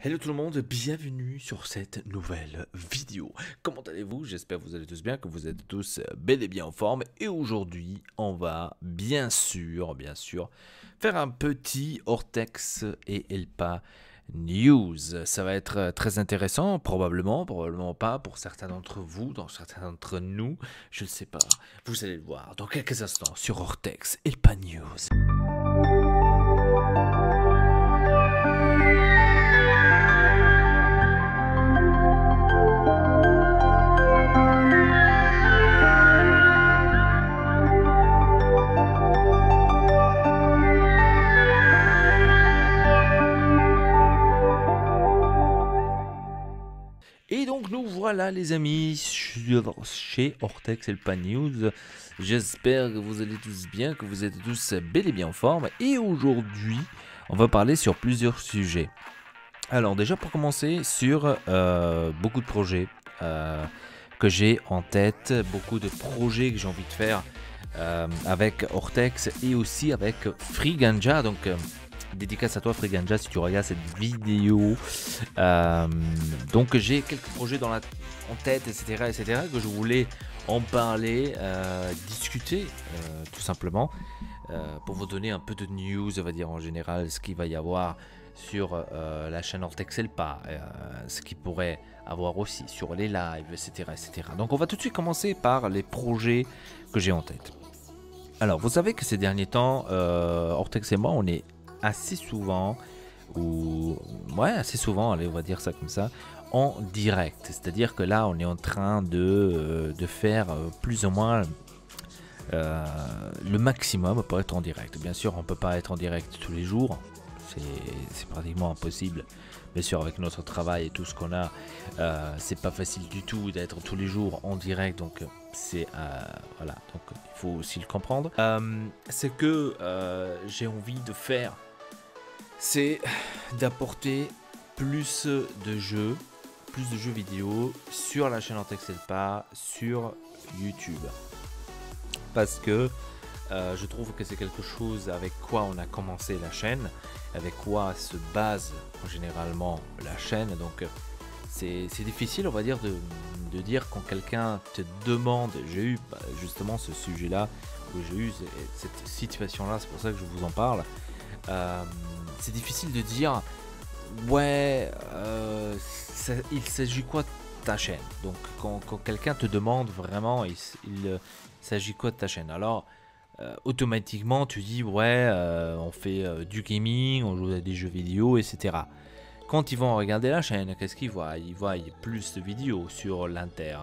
Hello tout le monde, bienvenue sur cette nouvelle vidéo. Comment allez-vous? J'espère que vous allez tous bien, que vous êtes tous bel et bien en forme. Et aujourd'hui, on va bien sûr, faire un petit Ortex et Elpa News. Ça va être très intéressant, probablement pas pour certains d'entre vous, dans certains d'entre nous, je ne sais pas. Vous allez le voir dans quelques instants sur Ortex et Elpa News. Et donc nous voilà les amis chez Ortex et Elpa News. J'espère que vous allez tous bien, que vous êtes tous bel et bien en forme. Et aujourd'hui, on va parler sur plusieurs sujets. Alors déjà pour commencer sur beaucoup de projets que j'ai en tête, beaucoup de projets que j'ai envie de faire avec Ortex et aussi avec Free-Ganja. Donc dédicace à toi Free-Ganja si tu regardes cette vidéo. Donc j'ai quelques projets en tête, etc., que je voulais en parler, discuter tout simplement, pour vous donner un peu de news, on va dire en général, ce qu'il va y avoir sur la chaîne Ortex Elpa, ce qu'il pourrait avoir aussi sur les lives, etc., etc. Donc on va tout de suite commencer par les projets que j'ai en tête. Alors vous savez que ces derniers temps, Ortex et moi, on est assez souvent, allez, on va dire ça comme ça, en direct. C'est-à-dire que là, on est en train de faire plus ou moins le maximum pour être en direct. Bien sûr, on peut pas être en direct tous les jours. C'est pratiquement impossible. Bien sûr, avec notre travail et tout ce qu'on a, c'est pas facile du tout d'être tous les jours en direct. Donc, voilà. Donc, il faut aussi le comprendre. Ce que j'ai envie de faire, c'est d'apporter plus de jeux vidéo sur la chaîne Ortex Elpa, sur YouTube. Parce que je trouve que c'est quelque chose avec quoi on a commencé la chaîne, avec quoi se base généralement la chaîne. Donc c'est difficile, on va dire, de dire quand quelqu'un te demande. J'ai eu justement ce sujet-là, où j'ai eu cette situation-là, c'est pour ça que je vous en parle. C'est difficile de dire ouais, il s'agit quoi de ta chaîne. Donc quand quelqu'un te demande vraiment il s'agit quoi de ta chaîne, alors automatiquement tu dis ouais, on fait du gaming, on joue à des jeux vidéo, etc. Quand ils vont regarder la chaîne, qu'est-ce qu'ils voient? Ils voient plus de vidéos sur l'Inter.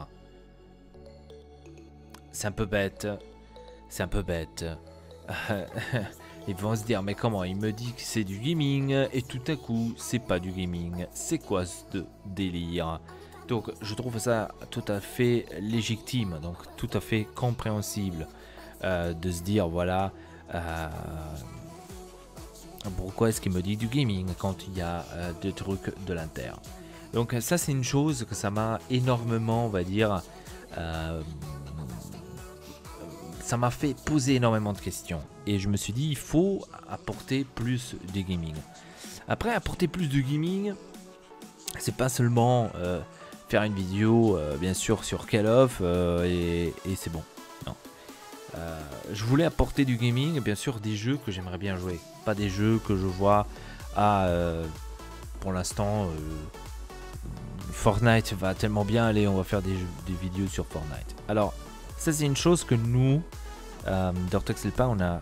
C'est un peu bête. Ils vont se dire mais comment il me dit que c'est du gaming et tout à coup c'est pas du gaming, c'est quoi ce délire? Donc je trouve ça tout à fait légitime, donc tout à fait compréhensible de se dire voilà, pourquoi est-ce qu'il me dit du gaming quand il y a des trucs de l'Inter. Donc ça c'est une chose que ça m'a énormément, on va dire, ça m'a fait poser énormément de questions. Et je me suis dit, il faut apporter plus de gaming. Après, apporter plus de gaming, c'est pas seulement faire une vidéo, bien sûr, sur Call of et c'est bon. Non. Je voulais apporter du gaming, bien sûr, des jeux que j'aimerais bien jouer. Pas des jeux que je vois pour l'instant, Fortnite va tellement bien, allez, on va faire des vidéos sur Fortnite. Alors, ça c'est une chose que nous, d'Ortex Elpa, on n'a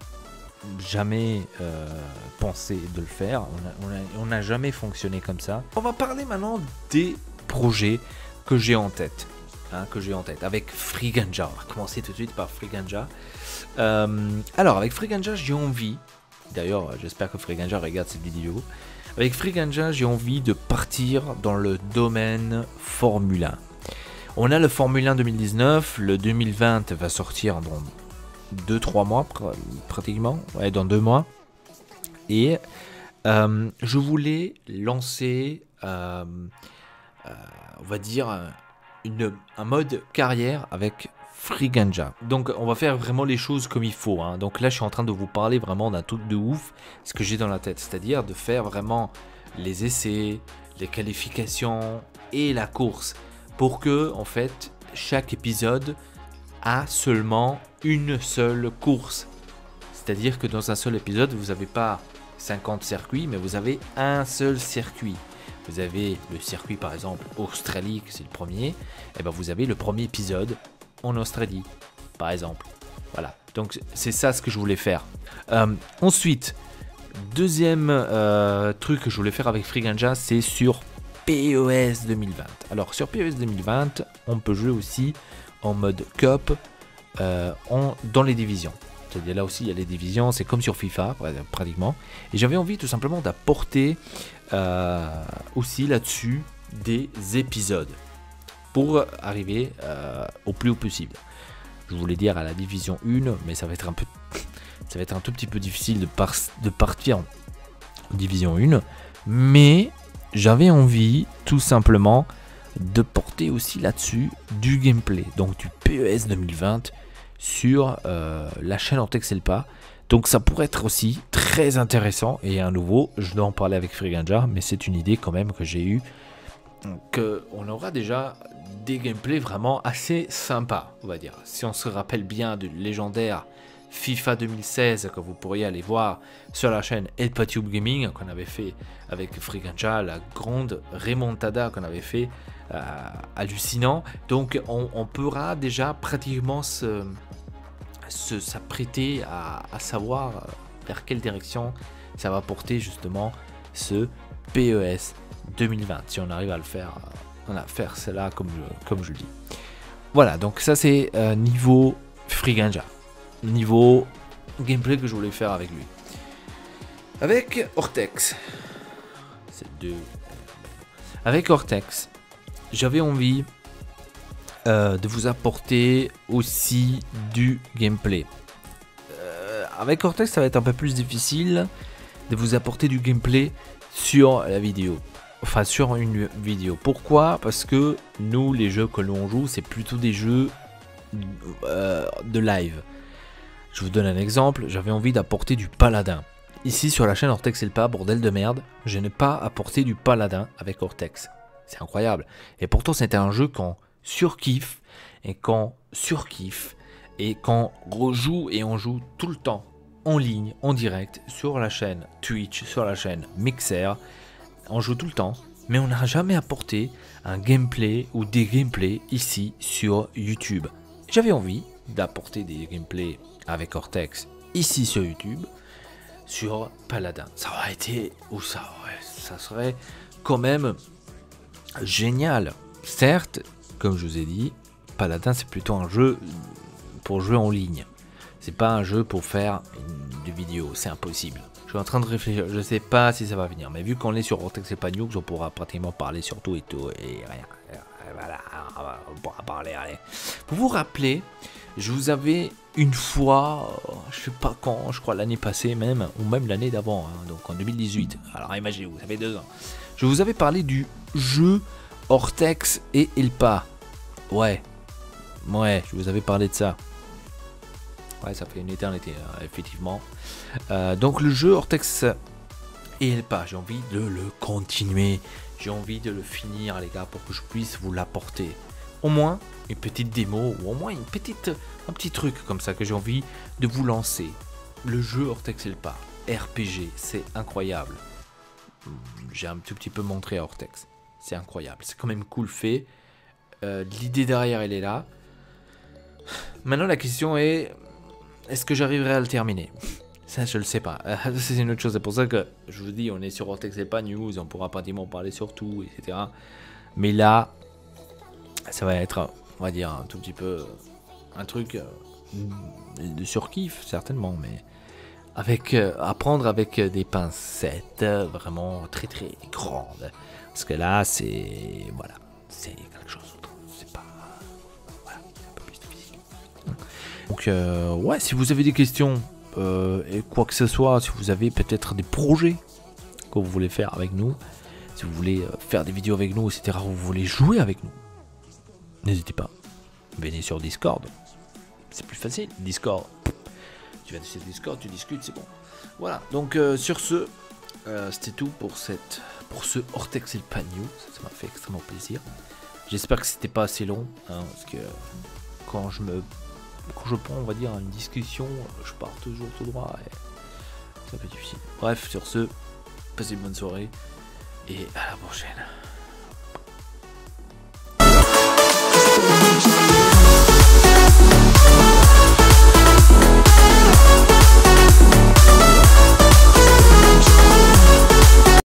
jamais pensé de le faire. On n'a jamais fonctionné comme ça. On va parler maintenant des projets que j'ai en tête. Avec Free-Ganja. On va commencer tout de suite par Free-Ganja. Alors, avec Free-Ganja, j'ai envie, d'ailleurs, j'espère que Free-Ganja regarde cette vidéo. Avec Free-Ganja, j'ai envie de partir dans le domaine Formule 1. On a le Formule 1 2019, le 2020 va sortir dans 2-3 mois pratiquement, ouais, dans 2 mois. Et je voulais lancer, on va dire, un mode carrière avec Free-Ganja. Donc on va faire vraiment les choses comme il faut, hein. Donc là je suis en train de vous parler vraiment d'un truc de ouf, ce que j'ai dans la tête, c'est-à-dire de faire vraiment les essais, les qualifications et la course pour que en fait chaque épisode a seulement une seule course. C'est-à-dire que dans un seul épisode, vous n'avez pas 50 circuits, mais vous avez un seul circuit. Vous avez le circuit par exemple Australie, c'est le premier, et ben vous avez le premier épisode en Australie, par exemple. Voilà, donc c'est ça ce que je voulais faire. Ensuite, deuxième truc que je voulais faire avec Free Ganja, c'est sur PES 2020. Alors sur PES 2020, on peut jouer aussi en mode Cup dans les divisions. C'est-à-dire là aussi il y a les divisions, c'est comme sur FIFA pratiquement. Et j'avais envie tout simplement d'apporter aussi là-dessus des épisodes pour arriver au plus haut possible. Je voulais dire à la division 1, mais ça va être un tout petit peu difficile de partir en division 1. Mais j'avais envie tout simplement de porter aussi là-dessus du gameplay, donc du PES 2020 sur la chaîne Ortex Elpa. Donc ça pourrait être aussi très intéressant. Et à nouveau, je dois en parler avec Free Ganja, mais c'est une idée quand même que j'ai eue, qu'on aura déjà des gameplays vraiment assez sympas, on va dire. Si on se rappelle bien du légendaire FIFA 2016 que vous pourriez aller voir sur la chaîne ElpaTube Gaming qu'on avait fait avec Free Ganja, la grande remontada qu'on avait fait, hallucinant. Donc on pourra déjà pratiquement s'apprêter à savoir vers quelle direction ça va porter justement ce PES 2020, si on arrive à le faire, faire cela comme je le dis. Voilà, donc ça c'est niveau Free Ganja, niveau gameplay que je voulais faire avec lui. Avec Ortex, avec Ortex, j'avais envie de vous apporter aussi du gameplay. Avec Ortex, ça va être un peu plus difficile de vous apporter du gameplay sur la vidéo. Enfin, sur une vidéo. Pourquoi? Parce que nous, les jeux que l'on joue, c'est plutôt des jeux de live. Je vous donne un exemple. J'avais envie d'apporter du paladin. Ici, sur la chaîne Ortex Elpa, bordel de merde, je n'ai pas apporté du paladin avec Ortex. C'est incroyable. Et pourtant, c'était un jeu qu'on surkiffe et qu'on surkiffe et qu'on rejoue et on joue tout le temps en ligne, en direct, sur la chaîne Twitch, sur la chaîne Mixer. On joue tout le temps, mais on n'a jamais apporté un gameplay ou des gameplays ici sur YouTube. J'avais envie d'apporter des gameplays avec Ortex ici sur YouTube, sur Paladin. Ça aurait été, ou ça serait quand même génial. Certes, comme je vous ai dit, Paladin c'est plutôt un jeu pour jouer en ligne. C'est pas un jeu pour faire des vidéos, c'est impossible. Je suis en train de réfléchir, je sais pas si ça va venir, mais vu qu'on est sur Ortex Elpa News, on pourra pratiquement parler sur tout et tout, et rien. Voilà, on pourra parler, allez. Vous vous rappelez, je vous avais une fois, je sais pas quand, je crois l'année passée même, ou même l'année d'avant, hein, donc en 2018, alors imaginez-vous, ça fait 2 ans. Je vous avais parlé du jeu Ortex et Elpa. Ouais, je vous avais parlé de ça. Ouais, ça fait une éternité, effectivement. Donc le jeu Ortex et Elpa, j'ai envie de le continuer. J'ai envie de le finir, les gars, pour que je puisse vous l'apporter. Au moins une petite démo, ou au moins un petit truc comme ça que j'ai envie de vous lancer. Le jeu Ortex Elpa, RPG, c'est incroyable. J'ai un tout petit peu montré à Ortex. C'est incroyable, c'est quand même cool fait. L'idée derrière, elle est là. Maintenant, la question est... Est-ce que j'arriverai à le terminer? Ça, je le sais pas. C'est une autre chose. C'est pour ça que je vous dis, on est sur Ortex Elpa News, on pourra pratiquement parler sur tout, etc. Mais là, ça va être, on va dire, un tout petit peu un truc de surkiff, certainement, mais à prendre avec des pincettes vraiment très très grandes. Parce que là, c'est voilà, c'est quelque chose d'autre. C'est pas, voilà, c'est un peu plus difficile. Donc ouais, si vous avez des questions et quoi que ce soit, si vous avez peut-être des projets que vous voulez faire avec nous, si vous voulez faire des vidéos avec nous, etc., vous voulez jouer avec nous, n'hésitez pas. Venez sur Discord, c'est plus facile. Discord, tu vas sur Discord, tu discutes, c'est bon. Voilà, donc sur ce, c'était tout pour cette pour ce Hortex et le Pagno. Ça m'a fait extrêmement plaisir. J'espère que c'était pas assez long, hein, parce que quand je prends, on va dire, une discussion, je pars toujours tout droit et c'est un peu difficile. Bref, sur ce, passez une bonne soirée et à la prochaine.